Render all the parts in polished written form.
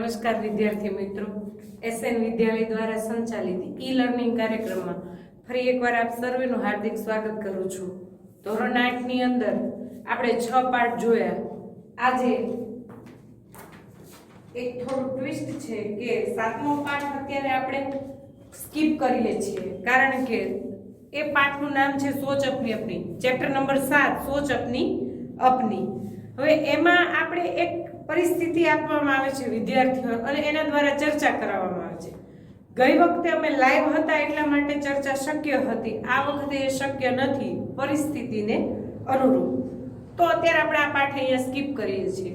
નમસ્કાર વિદ્યાર્થી મિત્રો, એસએન વિદ્યાલય દ્વારા સંચાલિત ઈ લર્નિંગ કાર્યક્રમમાં ફરી એકવાર આપ સર્વેનું હાર્દિક સ્વાગત કરું છું। ધોરણ 8 ની અંદર આપણે 6 પાઠ જોયા। આજે એક થોડું ટ્વિસ્ટ છે કે 7મો પાઠ અત્યારે આપણે સ્કીપ કરીએ છીએ, કારણ કે એ પાઠનું નામ છે સોચ અપની અપની, ચેપ્ટર નંબર 7 સોચ અપની અપની। હવે એમાં આપણે એક પરિસ્થિતિ આપવામાં આવે છે વિદ્યાર્થીઓ અને એના દ્વારા ચર્ચા કરવામાં આવે છે। ગઈ વખતે અમે લાઈવ હતા એટલા માટે ચર્ચા શક્ય હતી, આ વખતે એ શક્ય નથી પરિસ્થિતિને અનુરૂપ, તો અત્યારે આપણે આ પાઠ અહીંયા સ્કીપ કરીએ છીએ।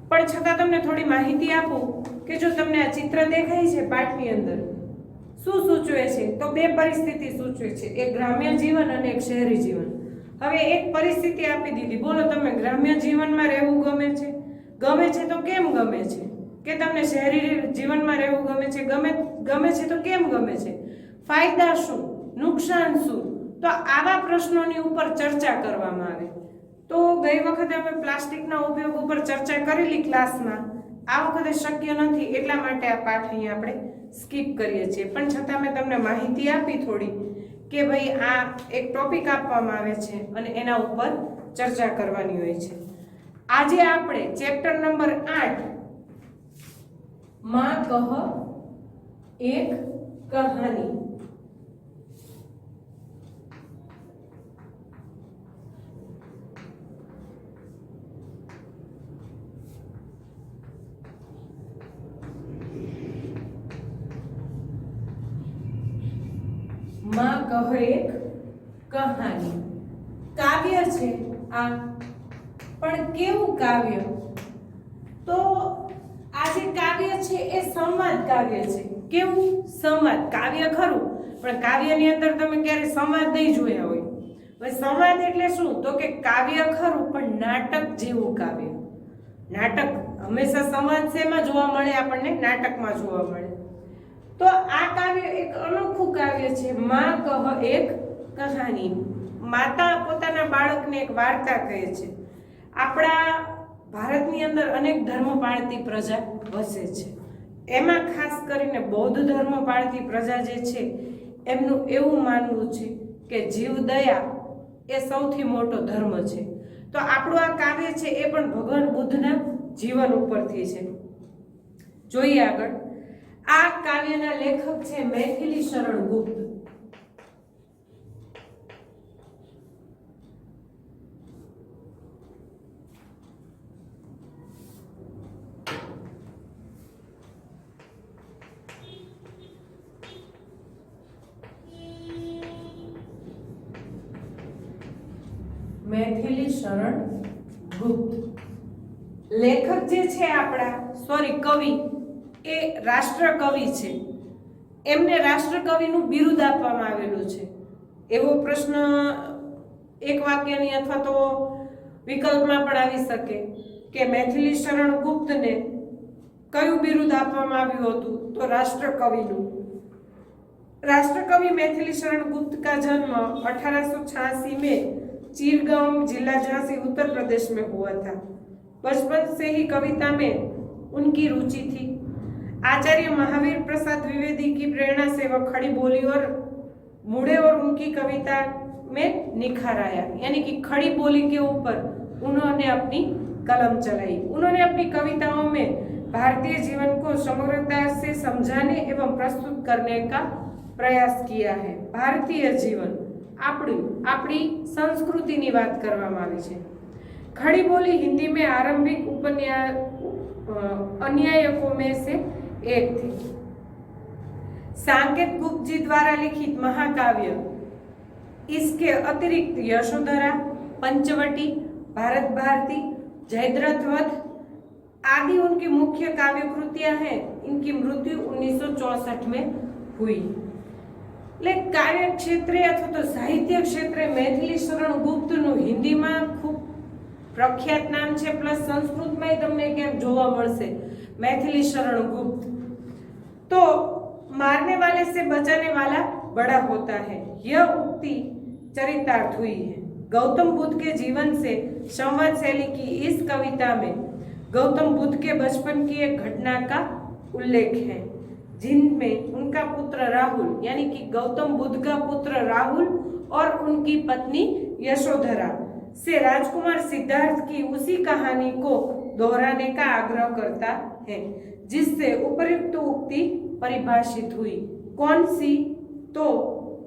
પણ છતાં તમને થોડી માહિતી આપું કે જો તમને આ ચિત્ર દેખાય છે પાઠની અંદર, શું સૂચવે છે? તો બે પરિસ્થિતિ સૂચવે છે, એક ગ્રામ્ય જીવન અને એક શહેરી જીવન। હવે એક પરિસ્થિતિ આપી દીધી, બોલો તમે ગ્રામ્ય જીવનમાં રહેવું ગમે છે? ગમે છે તો કેમ ગમે છે? કે તમને શહેરી જીવનમાં રહેવું ગમે છે? ગમે છે તો કેમ ગમે છે? ફાયદા શું, નુકસાન શું? તો આવા પ્રશ્નોની ઉપર ચર્ચા કરવામાં આવે। તો ગઈ વખતે અમે પ્લાસ્ટિકના ઉપયોગ ઉપર ચર્ચા કરેલી ક્લાસમાં, આ વખતે શક્ય નથી એટલા માટે આ પાઠ અહીં આપણે સ્કીપ કરીએ છીએ। પણ છતાં મેં તમને માહિતી આપી થોડી કે ભાઈ આ એક ટોપિક આપવામાં આવે છે અને એના ઉપર ચર્ચા કરવાની હોય છે। આજે આપણે ચેપ્ટર નંબર 8 માં કહ એક કહાની, માં કહ એક કહાની કાવ્ય છે આ, પણ કેવું કાવ્ય? તો આ જે કાવ્ય છે એ સંવાદ કાવ્ય છે। કેવું? સંવાદ કાવ્ય ખરું, પણ કાવ્યની અંદર તમે ક્યારે સંવાદ નહીં જોયા હોય। હવે સંવાદ એટલે શું? તો કે કાવ્ય ખરું પણ નાટક જેવું કાવ્ય। નાટક હંમેશા સંવાદ શેમાં જોવા મળે? આપણને નાટકમાં જોવા મળે। તો આ કાવ્ય એક અનોખું કાવ્ય છે, માં કહ એક કહાની। માતા પોતાના બાળકને એક વાર્તા કહે છે। આપણા ભારતની અંદર અનેક ધર્મ પાળતી પ્રજા વસે છે, એમાં ખાસ કરીને બૌદ્ધ ધર્મ પાળતી પ્રજા જે છે એમનું એવું માનવું છે કે જીવ દયા એ સૌથી મોટો ધર્મ છે। તો આપણું આ કાવ્ય છે એ પણ ભગવાન બુદ્ધના જીવન ઉપરથી છે। જોઈએ આગળ। આ કાવ્યના લેખક છે મૈથિલી શરણ ગુપ્ત। મૈથિલી શરણ ગુપ્ત લેખક જે છે આપણા, સોરી કવિ, એ રાષ્ટ્ર કવિ છે। એમને રાષ્ટ્ર કવિનું બિરુદ આપવામાં આવેલું છે। એવો પ્રશ્ન એક વાક્યની અથવા તો વિકલ્પમાં પણ આવી શકે કે મૈથિલી શરણ ગુપ્તને કયું બિરુદ આપવામાં આવ્યું હતું? તો રાષ્ટ્ર કવિનું। राष्ट्र कवि मैथिली शरण गुप्त का जन्म 1886 में चीरगांव जिला झांसी उत्तर प्रदेश में हुआ था। बचपन से ही कविता में उनकी रुचि थी। आचार्य महावीर प्रसाद द्विवेदी की प्रेरणा से वह खड़ी बोली और मुड़े और उनकी कविता में निखार आया, यानी कि खड़ी बोली के ऊपर उन्होंने अपनी कलम चलाई। उन्होंने अपनी कविताओं में भारतीय जीवन को समग्रता से समझाने एवं प्रस्तुत करने का प्रयास किया है। भारतीय जीवन આપણી સંસ્કૃતિની વાત કરવામાં આવી છે। खड़ी बोली हिंदी में आरंभिक अन्यायकों में से एक थी। सांकेत गुप्त जी द्वारा लिखित महाकाव्य, इसके अतिरिक्त यशोधरा, पंचवटी, भारत भारती, जयद्रथ वध आदि उनकी मुख्य काव्य कृतियां हैं। इनकी मृत्यु 1964 में हुई। काव्य क्षेत्रे अथवा तो साहित्य क्षेत्रे मैथिली शरण गुप्तનું હિન્દીમાં ખૂબ પ્રખ્યાત નામ છે, પ્લસ સંસ્કૃતમાં તમને ક્યાંક જોવા મળશે मैथिली शरण गुप्त। तो मारने वाले से बचाने वाला बड़ा होता है, यह उक्ति चरितार्थ हुई है। गौतम बुद्ध के जीवन से संवाद शैली की इस कविता में गौतम बुद्ध के बचपन की एक घटना का उल्लेख है, जिनमें उनका पुत्र राहुल यानी कि गौतम बुद्ध का पुत्र राहुल और उनकी पत्नी यशोधरा से राजकुमार सिद्धार्थ की उसी कहानी को दोहराने का आग्रह करता है, जिससे उपर्युक्त उक्ति परिभाषित हुई। कौन सी? तो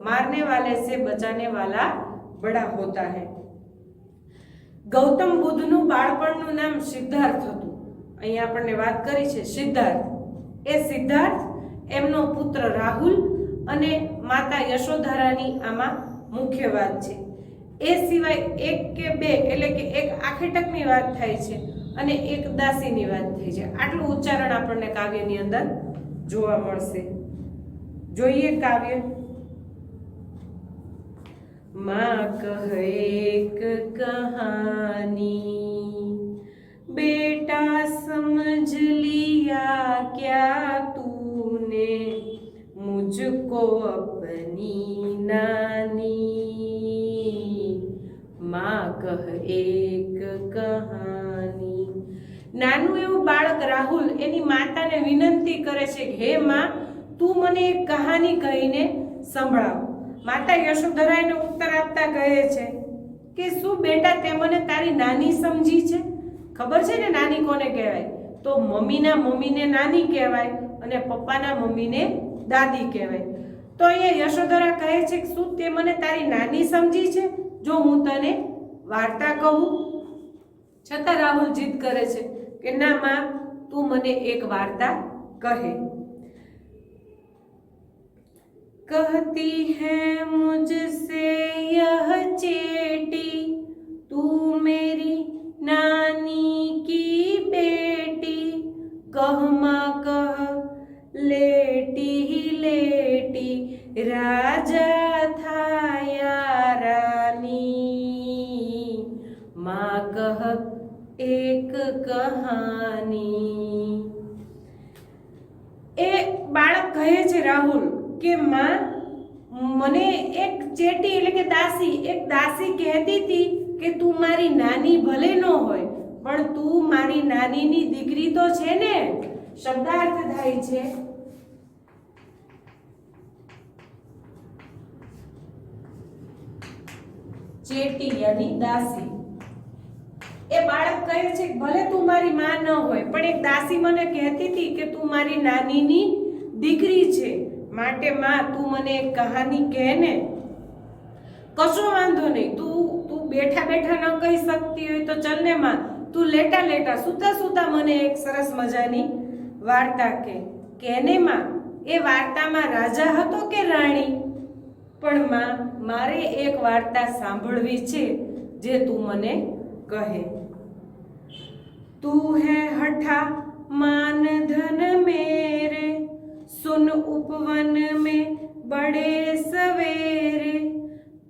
मारने वाले से बचाने वाला बड़ा होता है। ગૌતમ બુદ્ધનું બાળપણનું નામ સિદ્ધાર્થ હતું। અહીંયા આપણને વાત કરી છે સિદ્ધાર્થ। એ સિદ્ધાર્થ એમનો પુત્ર રાહુલ અને માતા યશોધરાની આમાં મુખ્ય વાત છે। એ સિવાય એક કે બે એટલે કે એક આખેટકની વાત થાય છે અને એક દાસીની વાત થઈ છે। આટલું ઉચ્ચારણ આપણને કાવ્યની અંદર જોવા મળશે। જોઈએ કાવ્ય। माँ कह एक कहानी, बेटा समझ लिया क्या तूने मुझको अपनी नानी। माँ कह एक कहानी। नानु एवं बाळक राहुल एनी माताने विनंती करे छे कि हे माँ तू मने एक कहानी कहीने संभळाव। माता यशोधरा એને ઉત્તર આપતા કહે છે કે શું બેટા તે મને તારી નાની સમજી છે? ખબર છે ને નાની કોને કહેવાય? તો મમ્મીના મમ્મીને નાની કહેવાય અને પપ્પાના મમ્મીને દાદી કહેવાય। તો અહીંયા યશોધરા કહે છે કે શું તે મને તારી નાની સમજી છે જો હું તને વાર્તા કહું? છતાં રાહુલ જીદ કરે છે કે ના માં તું મને એક વાર્તા કહે। कहती है मुझसे यह चेटी, तू मेरी नानी की बेटी। कह माँ कह लेटी ही लेटी, राजा था या रानी। माँ कह एक कहानी। ए बाळक कहे छे राहुल કે માં મને એક ચેટી એટલે કે દાસી એક દાસી કહેતી હતી કે તું મારી નાની ભલે ન હોય પણ તું મારી નાનીની દીકરી તો છે ને। શબ્દાર્થ થાય છે ચેટી यानी દાસી। એ બાળક કહે છે કે ભલે તું મારી માં ન હોય પણ એક દાસી મને કહેતી હતી કે તું મારી નાનીની દીકરી છે, માટે માં તું મને એક કહાની કહે ને। કશો વાંધો નહીં, તું બેઠા બેઠા ન કહી શકતી હોય તો ચલ ને માં તું લેટા લેટા સૂતા સૂતા મને એક સરસ મજાની વાર્તા કહે ને માં। એ વાર્તામાં રાજા હતો કે રાણી? પણ માં મારે એક વાર્તા સાંભળવી છે જે તું મને કહે। तू है हठा मान धन मेरे, सुन उपवन में बड़े सवेरे।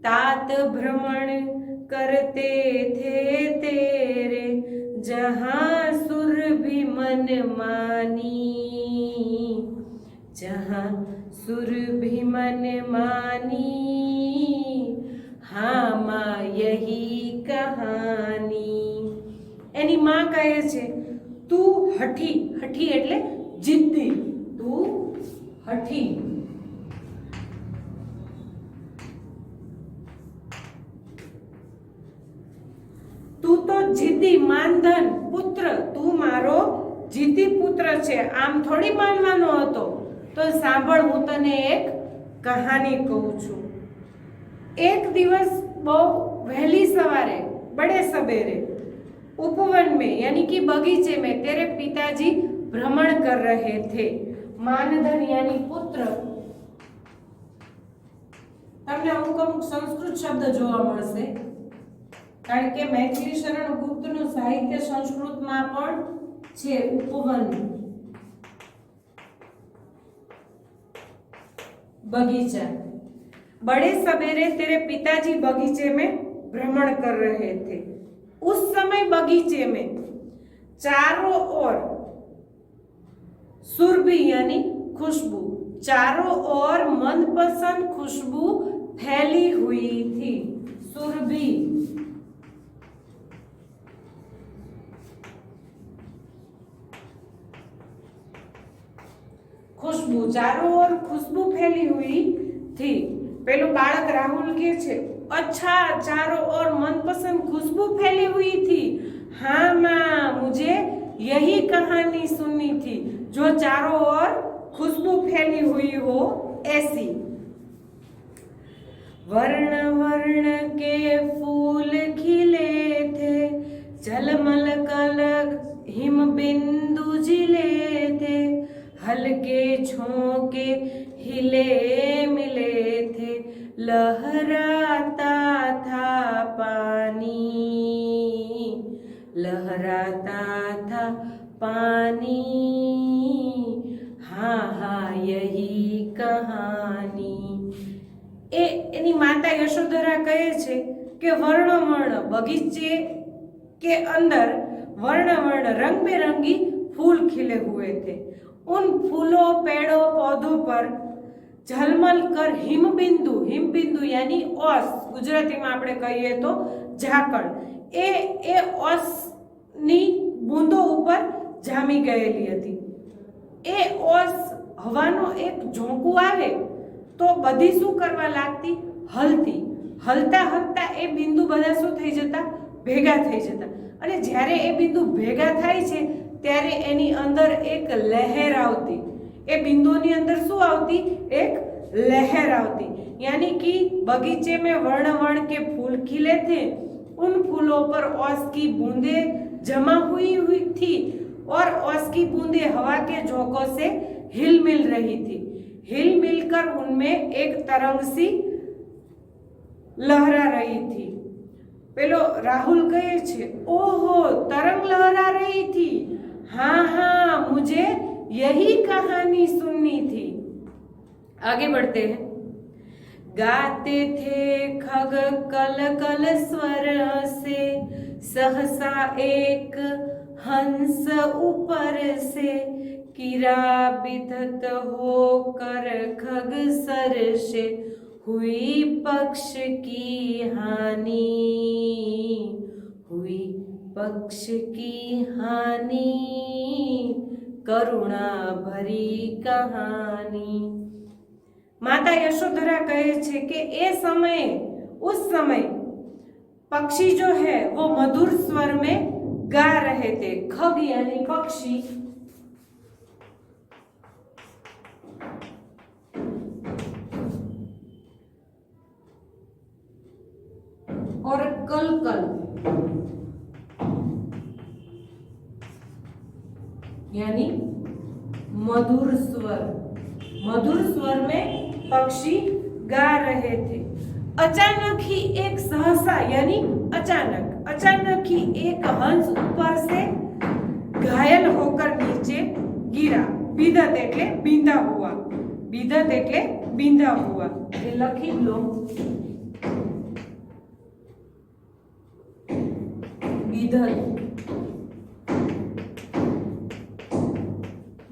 तात भ्रमण करते थे तेरे, जहाँ सुर भी मन मानी। जहाँ सुर भी मन मानी, हाँ माँ यही कहानी। एनी माँ कहे छे तू हठी, हठी एटले जिद्दी, तू हठी। तू तो जिद्दी मानधन पुत्र, तू मारो जिद्दी पुत्र छे, आम थोड़ी मानवानो हतो। तो सांभळ हूँ तने एक कहानी कहूं छूं। एक दिवस बहुत वहेली सवारे बड़े सबेरे उपवन में यानी कि बगीचे में तेरे पिताजी भ्रमण कर रहे थे। मानधन यानी पुत्र। तमने अमुक अमुक संस्कृत शब्द जोवा मळशे कारण के मैथिली शरण गुप्तનું સાહિત્ય સંસ્કૃતમાં પણ છે। ઉપવન, बगीचा। बड़े सवेरे तेरे पिताजी बगीचे में भ्रमण कर रहे थे। उस समय बगीचे में चारों ओर सुरभि यानी खुशबू, चारों ओर मनपसंद खुशबू फैली हुई थी। सुरभि खुशबू, चारों ओर खुशबू फैली हुई थी। पेलो बालक राहुल के छे, अच्छा चारों ओर मनपसंद खुशबू फैली हुई थी। हाँ माँ, मुझे यही कहानी सुननी थी, जो चारों ओर खुशबू फैली हुई हो ऐसी। वर्ण वर्ण के फूल खिले थे, झलमल कल हिम बिंदु जिले थे, हल्के झोंके हिले मिले थे, लहराता था पानी, लहराता था पानी। हाँ हाँ यही कहानी। एनी माता यशोधरा कहे छे कि वर्ण वर्ण बगीचे के अंदर वर्ण वर्ण रंग बेरंगी फूल खिले हुए थे। उन फूलों, पेड़ों, पौधों पर झलमल कर हिमबिंदु, हिमबिंदु यानी ओस, गुजराती में આપણે કહીએ તો ઝાકળ, એ ઓસની બૂંદો ઉપર જામી ગયેલી હતી। એ ઓસ હવાનો એક ઝોંકું આવે તો બધી શું કરવા લાગતી? હલતી, હલતા હલતા એ બિંદુ બધા શું થઈ જતા? ભેગા થઈ જતા। અને જ્યારે એ બિંદુ ભેગા થાય છે ત્યારે એની અંદર એક લહેર આવતી। એ બિંદુની અંદર શું આવતી? એક लहर आती। यानी कि बगीचे में वर्ण वर्ण के फूल खिले थे, उन फूलों पर ओस की बूंदें जमा हुई थी और ओस की बूंदें हवा के झोंकों से हिल मिल रही थी। हिल मिलकर उनमें एक तरंग सी लहरा रही थी। पेलो राहुल कहे छे, ओहो तरंग लहरा रही थी। हाँ हाँ मुझे यही कहानी सुननी थी। आगे बढ़ते हैं। गाते थे खग कल कल स्वर से, सहसा एक हंस ऊपर से, किरा बिधत होकर खग सर से, हुई पक्ष की हानि, हुई पक्ष की हानि, करुणा भरी कहानी। माता यशोधरा कहे छे कि ए समय, उस समय पक्षी जो है वो मधुर स्वर में गा रहे थे। खग यानी पक्षी, और कलकल यानी मधुर स्वर, मधुर स्वर में पक्षी गा रहे थे। अचानक ही एक सहसा यानी अचानक, अचानक ही एक हंस ऊपर से घायल होकर नीचे गिरा। बिधत एटले बींधा हुआ, बिधत एटले बींधा हुआ। ये लखी लो, बिधत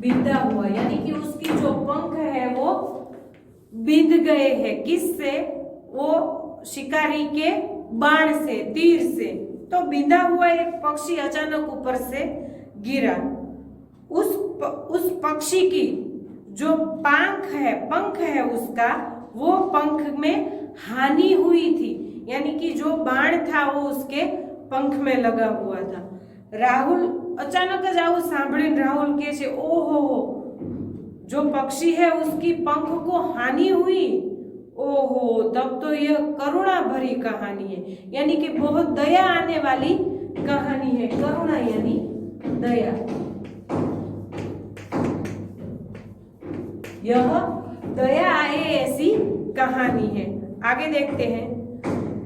बींधा हुआ यानी कि उसकी जो पंख है वो बिंध गए हैं। किससे? वो शिकारी के बाण से, तीर से। तो बिंधा हुआ एक पक्षी अचानक ऊपर से गिरा। उस पक्षी की जो पंख है उसका, वो पंख में हानि हुई थी, यानी कि जो बाण था वो उसके पंख में लगा हुआ था। राहुल अचानक ज आવું સાંભળીને राहुल કહે છે, ओहो जो पक्षी है उसकी पंख को हानि हुई। ओहो तब तो यह करुणा भरी कहानी है, यानी कि बहुत दया आने वाली कहानी है। करुणा यानी दया। यह दया आए ऐसी कहानी है। आगे देखते हैं।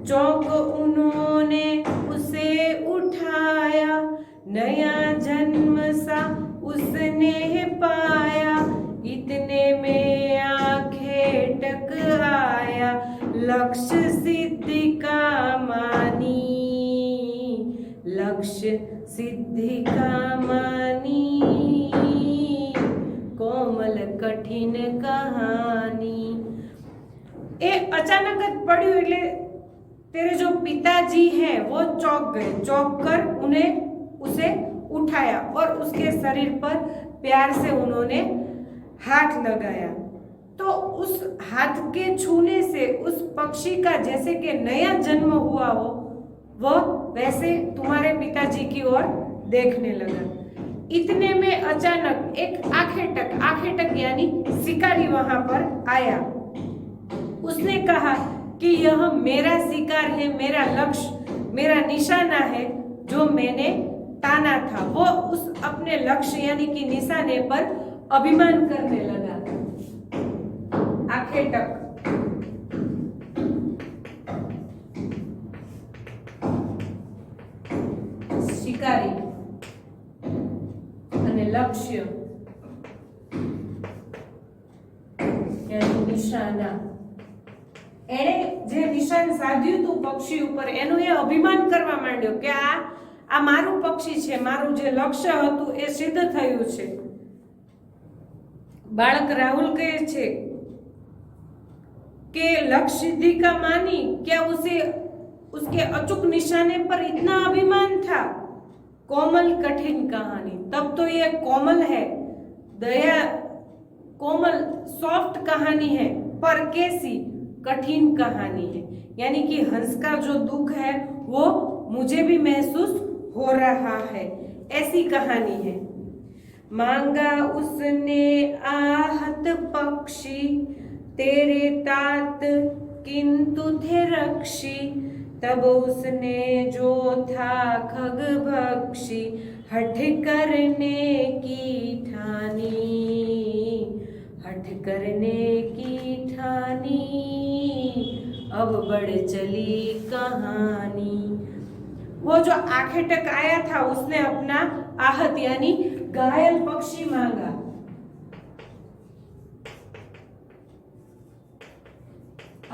चौंक उन्होंने उसे उठाया, नया जन्म सा उसने पाया, इतने में आंखें टक आया, लक्ष्य सिद्धि का मानी, लक्ष्य सिद्धि का मानी, कोमल कठिन कहानी। ए अचानक पड़ी એટલે तेरे जो पिताजी हैं वो चौंक गए। चौंक कर उसे उठाया और उसके शरीर पर प्यार से उन्होंने हाथ लगाया तो उस हाथ के छूने से उस पक्षी का जैसे कि नया जन्म हुआ हो वह वैसे तुम्हारे पिताजी की ओर देखने लगा। इतने में अचानक एक आखेटक यानी शिकारी वहां पर आया। उसने कहा कि यह मेरा शिकार है, मेरा लक्ष्य, मेरा निशाना है जो मैंने ताना था। वो उस अपने लक्ष्य यानी कि निशाने पर अभिमान करने लगा। आखेटक शिकारी અને લક્ષ્ય यानी નિશાના એણે જે નિશાન સાધ્યું હતું પક્ષી ઉપર એનું એ અભિમાન કરવા માંડ્યો કે આ મારું પક્ષી છે, મારું જે લક્ષ્ય હતું એ સિદ્ધ થયું છે। બાળક રાહુલ કહે છે कि लक्ष्य सिद्धि का मानी क्या उसे उसके अचूक निशाने पर इतना अभिमान था। कोमल कठिन कहानी, तब तो ये कोमल है, दया कोमल सॉफ्ट कहानी है, पर कैसी कठिन कहानी है। यानी कि हंस का जो दुख है वो मुझे भी महसूस हो रहा है, ऐसी कहानी है। मांगा उसने आहत पक्षी तेरे तात किंतु थे रक्षी, तब उसने जो था खग भक्षी हठ करने की ठानी, हठ करने की ठानी, अब बढ़ चली कहानी। वो जो आखेटक आया था उसने अपना आहत यानी घायल पक्षी मांगा।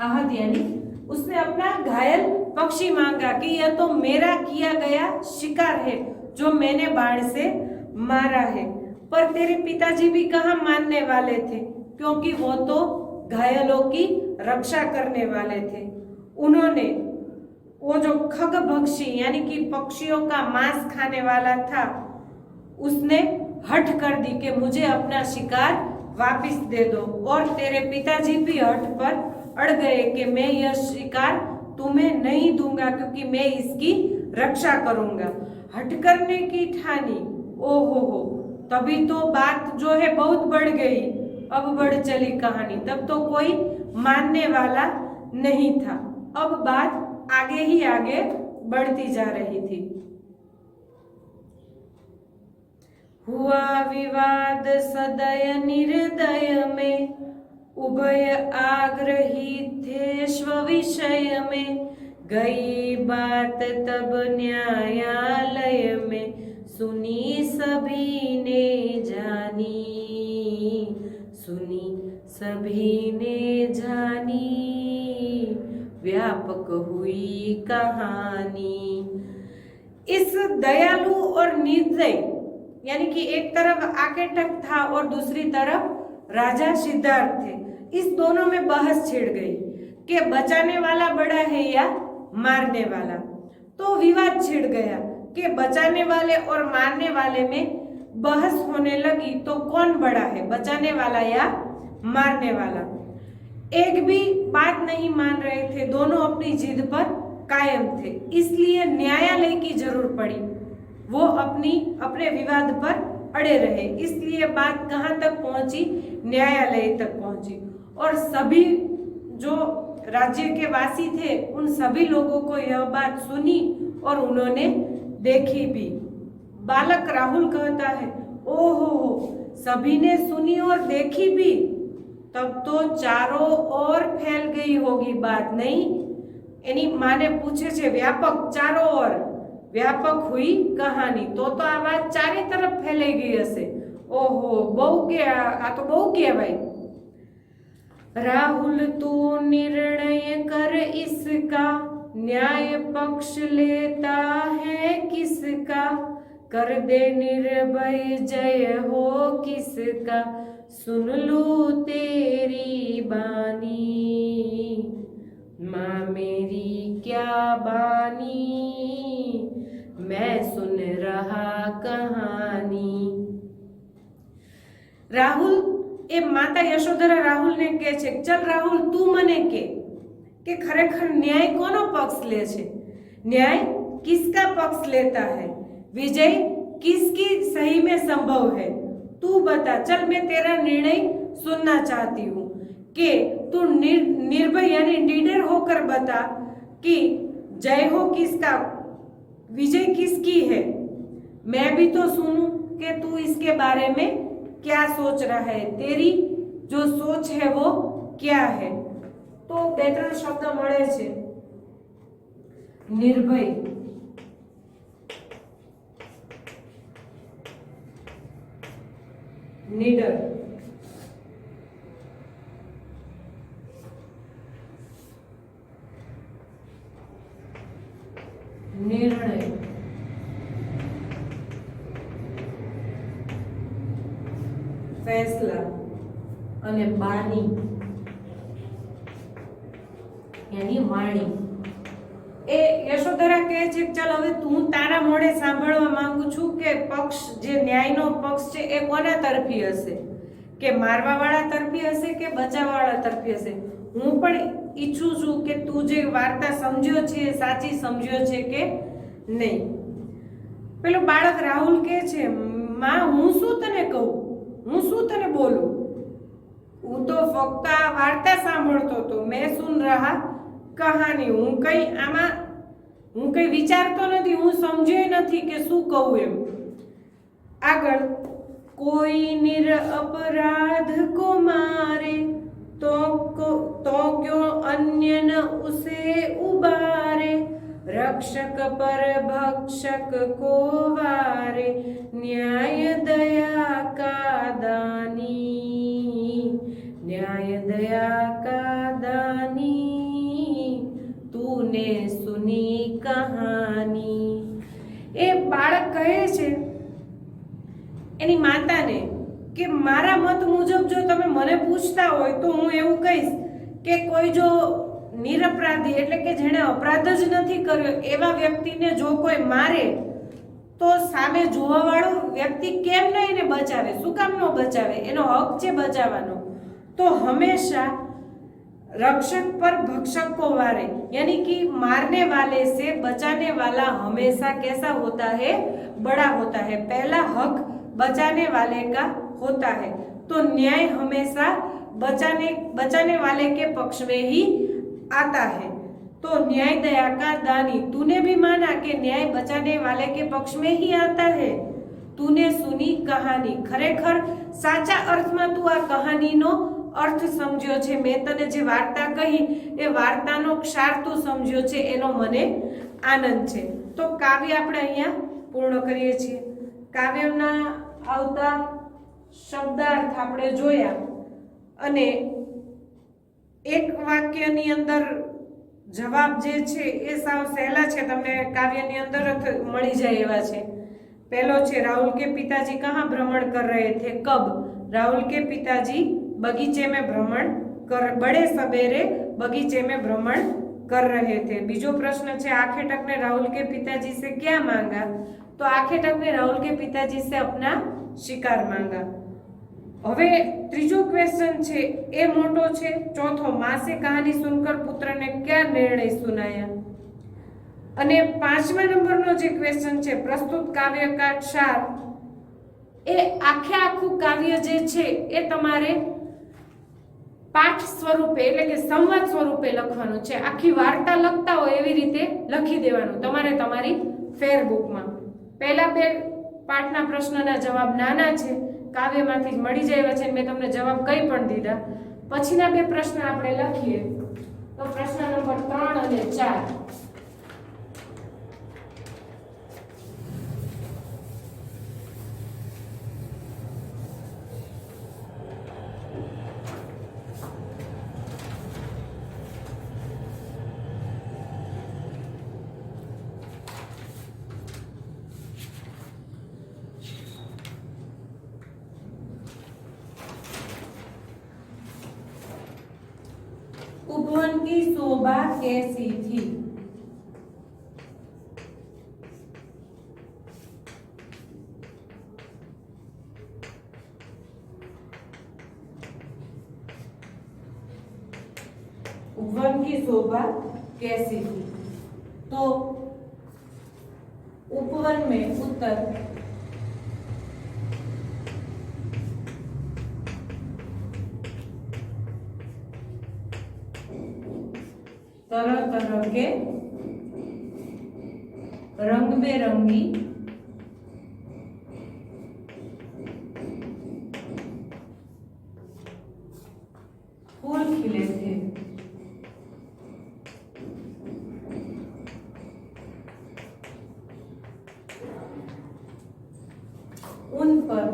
आहत यानी उसने अपना घायल पक्षी मांगा कि यह तो मेरा किया गया शिकार है जो मैंने बाण से मारा है। पर तेरे पिताजी भी कहाँ मानने वाले थे, क्योंकि वो तो घायलों की रक्षा करने वाले थे। उन्होंने वो जो खग भक्षी यानी कि पक्षियों का मांस खाने वाला था उसने हठ कर दी कि मुझे अपना शिकार वापस दे दो। और तेरे पिताजी भी हठ पर अड़ गए कि मैं यह शिकार तुम्हें नहीं दूंगा क्योंकि मैं इसकी रक्षा करूंगा। हट करने की ठानी, ओहो हो, तभी तो बात जो है बहुत बढ़ गई। अब बढ़ चली कहानी, तब तो कोई मानने वाला नहीं था। अब बात आगे ही आगे बढ़ती जा रही थी। हुआ विवाद सदय निर्दय में, उभय आग्रही थे स्व विषय में। गई बात तब न्यायालय में, सुनी सभी ने जानी, सुनी सभी ने जानी, व्यापक हुई कहानी। इस दयालु और निर्दय यानी कि एक तरफ आकेटक था और दूसरी तरफ राजा सिद्धार्थ थे, इस दोनों में बहस छिड़ गई कि बचाने वाला बड़ा है या मारने वाला। तो विवाद छिड़ गया कि बचाने वाले और मारने वाले में बहस होने लगी तो कौन बड़ा है, बचाने वाला या मारने वाला। एक भी बात नहीं मान रहे थे, दोनों अपनी जिद पर कायम थे, इसलिए न्यायालय की जरूर पड़ी। वो अपने विवाद पर अड़े रहे, इसलिए बात कहाँ तक पहुंची, न्यायालय तक पहुंची। और सभी जो राज्य के वासी थे उन सभी लोगों को यह बात सुनी और उन्होंने देखी भी। बालक राहुल कहता है, ओहो, सभी ने सुनी और देखी भी, तब तो चारों ओर फैल गई होगी बात, नहीं? एनी माने पूछे छे व्यापक, चारों ओर व्यापक हुई कहानी, तो आ बात चारे तरफ फैलाई गई हशे। ओहो, बहु के आ तो बहु कहेवाय। राहुल तू निर्णय कर इसका, न्याय पक्ष लेता है किसका, कर दे निर्भय जय हो किसका, सुन लूं तेरी बानी, माँ मेरी क्या बानी, मैं सुन रहा कहानी। राहुल એ માતા યશોધરા રાહુલને કહે છે, ચલ રાહુલ તું મને કે खरेखर न्याय कोनो पक्ष ले छे, न्याय किसका पक्ष लेता है, विजय किसकी सही में संभव है, तू बता। चल मैं तेरा निर्णय सुनना चाहती हूँ कि तू निर्भय यानी निडर होकर बता कि जय हो किसका, विजय किसकी है। मैं भी तो सुनूं कि तू इसके बारे में क्या सोच रहा है, तेरी जो सोच है वो क्या है। तो બે ત્રણ શબ્દ મળે છે, નિર્ભય, નિડર, નિર્ણય, ફેસલા અને બાની यानी वाणी। ए यशोधरा कहे छे चल हवे तू तारा मोड़े सांभळवा मांगू छू के पक्ष जे न्यायनो पक्ष छे ए कोना तरफी हशे, के मारवा वाळा तरफी हशे के बचाववा वाळा तरफी हशे। हूँ पण ઈચ્છું છું કે તું જે વાર્તા સમજ્યો છે સાચી સમજ્યો છે કે નહીં। પેલો બાળક રાહુલ કહે છે, માં હું શું તને કહું, હું શું તને બોલું, હું તો ફક્ત આ વાર્તા સાંભળતો હતો, मैं सुन रहा कहानी, હું કઈ વિચારતો નથી, હું સમજ્યો નથી કે શું કહું એમ। આગળ, કોઈ નિરપરાધ को मारे तो क्यों अन्य न उसे उबारे, रक्षक पर भक्षक को वारे, न्याय दया का दानी, न्याय दया का दानी, तूने सुनी कहानी। ए बाळक कहे छे एनी माताने કે મારા મત મુજબ જો તમે મને પૂછતા હોય તો હું એવું કહીશ કે કોઈ જો નિરપરાધી એટલે કે જેણે અપરાધ જ નથી કર્યો એવા વ્યક્તિને જો કોઈ મારે તો સામે જોવાવાળો વ્યક્તિ કેમ નહીં એને બચાવે, શું કામ ન બચાવે, એનો હક છે બચાવવાનો। તો હંમેશા रक्षक पर भक्षक को वारे, यानी कि मारने वाले से बचाने वाला हमेशा कैसा होता है, बड़ा होता है। पहला हक बचाने वाले का होता है, तो न्याय हमेशा बचाने वाले के पक्ष में ही आता है। तो न्याय दया का दानी, तूने भी माना कि न्याय बचाने वाले के पक्ष में ही आता है। तूने सुनी कहानी, खरेखर साचा अर्थ में तू आ कहानी नो अर्थ समझ्यो छे, मैं तने जे वार्ता कही ए वार्तानो क्षार तू समझ्यो छे, एनो मने आनंद छे। तो काव्य આપણે અહીંયા પૂર્ણ કરીએ છીએ। કાવ્યના આવતા શબ્દાર્થ આપણે જોયા અને એક વાક્યની અંદર જવાબ જે છે એ સાવ સહેલા છે, તમને કાવ્યની અંદર મળી જાય એવા છે। પહેલો છે, રાहुल के पिताजी कहाँ भ्रमण कर रहे थे, कब, राहुल के पिताजी बगीचे में भ्रमण कर, बड़े सवेरे बगीचे में भ्रमण कर रहे थे। बीजो प्रश्न है, आखेटक ने राहुल के पिताजी से क्या मांगा, तो आखेटक ने राहुल के पिताजी से अपना शिकार मांगा। हवे त्रीजो क्वेश्चन छे ए मोटो छे। चौथो, मां से कहानी सुनकर पुत्र ने क्या निर्णय सुनाया। અને પાંચમા નંબરનો જે ક્વેશ્ચન છે, પ્રસ્તુત કાવ્ય કા સાર, એ આખે આખું કાવ્ય જે છે એ તમારે પાઠ સ્વરૂપે એટલે કે સંવાદ સ્વરૂપે લખવાનું છે। આખી વાર્તા લખતા હોય એવી રીતે લખી દેવાનું તમારે તમારી ફેર બુકમાં। પહેલા બે પાઠના પ્રશ્નના જવાબ નાના છે, કાવ્યમાંથી જ મળી જાય એવા છે, મેં તમને જવાબ કઈ પણ દીધા। પછીના બે પ્રશ્ન આપણે લખીએ તો પ્રશ્ન નંબર 3 અને 4। उपवन की शोभा कैसी थी। उपवन की शोभा कैसी थी? तो उपवन में उत्तर तरह तरह के रंग बेरंगी फूल खिले थे। उन पर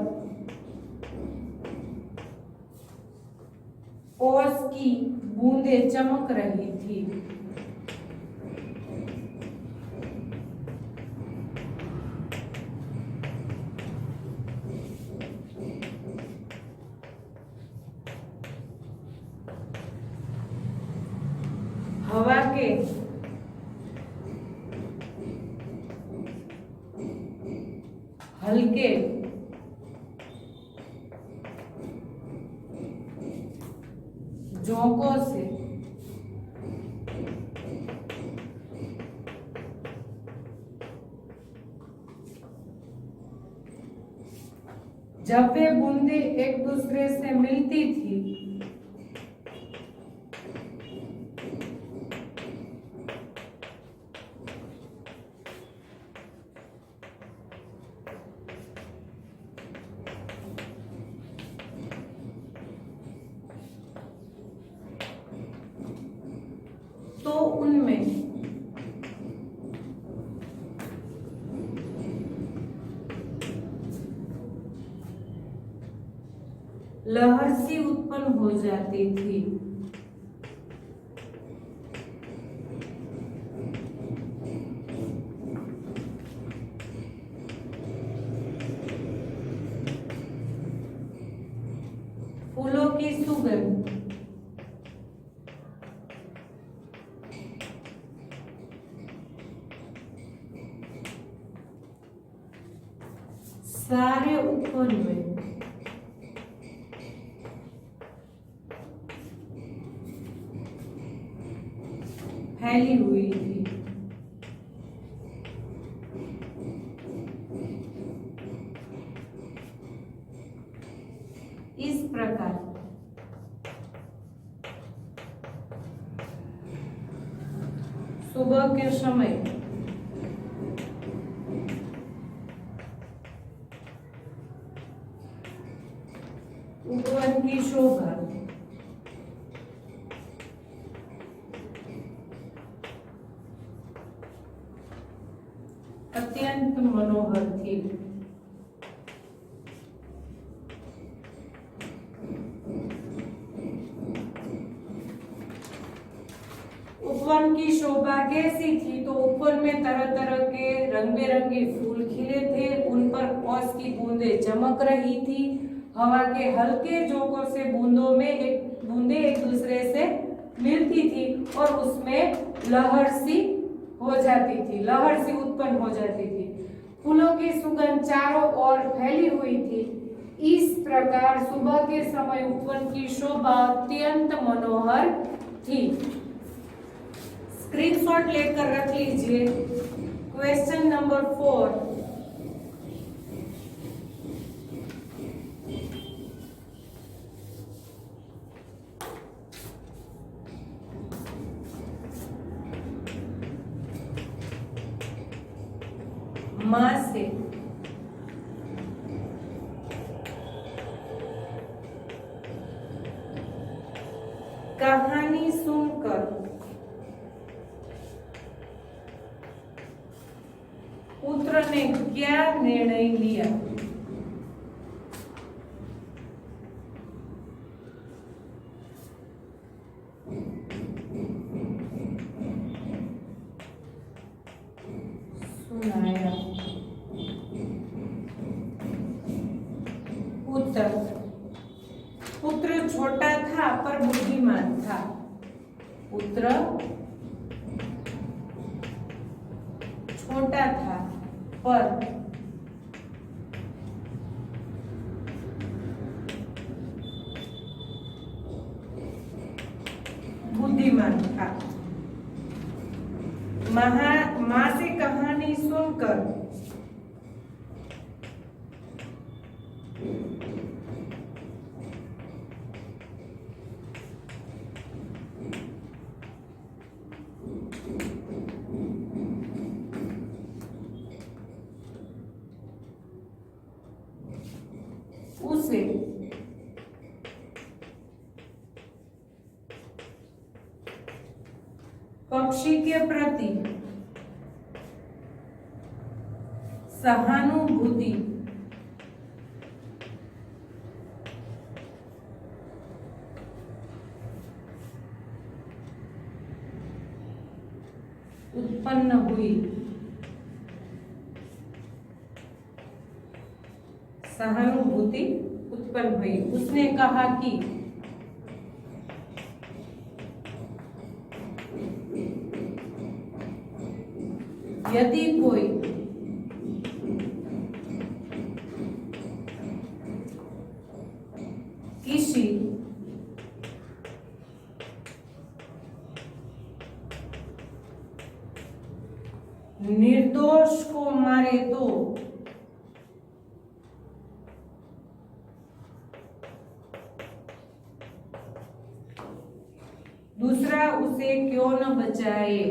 ओस की बूंदें चमक रही थी। हवा के हल्के झोंकों से जब वे बूंदें एक दूसरे से मिलती थी तो उनमें लहर सी उत्पन्न हो जाती थी। फूलों की सुगंध सारे उपवन में फैली हुई थी। इस प्रकार सुबह के समय उपवन की शोभा अत्यंत मनोहर थी। उपवन की शोभा कैसी थी? तो उपवन में तरह तरह के रंग बिरंगे फूल खिले थे। उन पर ओस की बूंदें चमक रही थी। हवा के हल्के झोंकों से बूंदें एक दूसरे से मिलती थी और उसमें लहर सी हो जाती थी, लहर सी उत्पन्न हो जाती थी। फूलों की सुगंध चारों ओर फैली हुई थी। इस प्रकार सुबह के समय उपवन की शोभा अत्यंत मनोहर थी। स्क्रीनशॉट लेकर रख लीजिए। Question number 4। माँ से कहानी सुनकर पुत्र ने क्या निर्णय लिया? सुनाया। पुत्र छोटा था पर बुद्धिमान था। पुत्र छोटा था पर बुद्धिमान था। माँ से कहानी सुनकर उसे पक्षी के प्रति सहानुभूति उत्पन्न हुई। सहानुभूति उत्पन्न हुई। उसने कहा कि यदि कोई किसी निर्दोष को मारे तो दूसरा उसे क्यों न बचाए।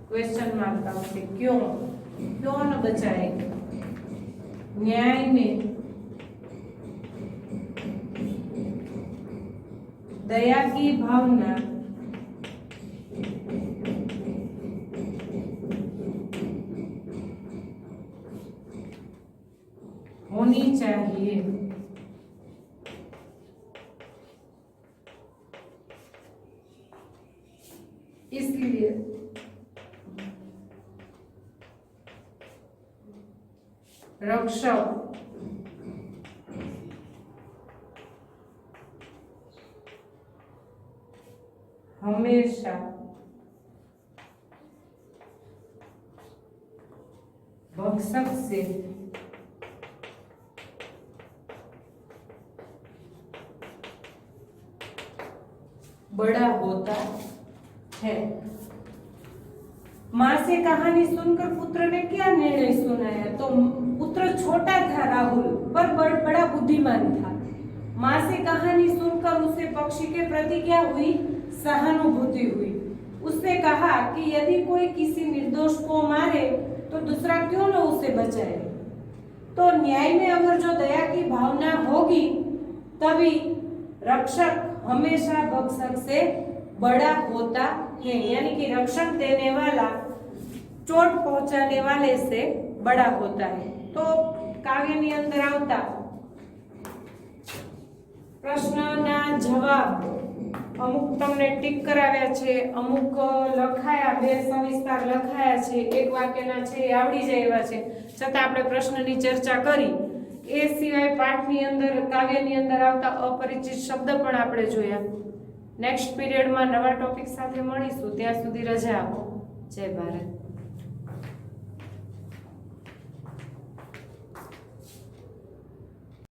क्वेश्चन मार्क आपसे क्यों न बचाए। न्याय में दया की भावना होनी चाहिए। इसलिए रक्षक हमेशा भक्षक से बड़ा होता है। माँ से कहानी सुनकर पुत्र ने क्या निर्णय सुनाया? तो पुत्र छोटा था राहुल, पर बड़ा बुद्धिमान था। माँ से कहानी सुनकर उसे पक्षी के प्रति क्या हुई? सहानुभूति हुई। उसने कहा कि यदि कोई किसी निर्दोष को मारे तो दूसरा क्यों न उसे बचाए। तो न्याय में अगर जो दया की भावना होगी तभी रक्षक हमेशा भक्षक से बड़ा होता है। यानी कि रक्षण देने वाला चोट पहुंचाने वाले से बड़ा होता है। तो काव्यની અંદર આવતા પ્રશ્નના જવાબ અમુક તમને ટીક કરાવ્યા છે, અમુક લખાયા, બે સવિસ્તાર લખાયા છે, એક વાક્યના છે એ આવડી જાય એવા છે, છતાં આપણે પ્રશ્નની ચર્ચા કરી। એ સિવાય પાઠની અંદર કાવ્યની અંદર આવતા અપરિચિત શબ્દ પણ આપણે જોયા। નેક્સ્ટ પીરિયડમાં નવા ટોપિક સાથે મળીશું, ત્યાં સુધી રજા આપો। જય ભારત।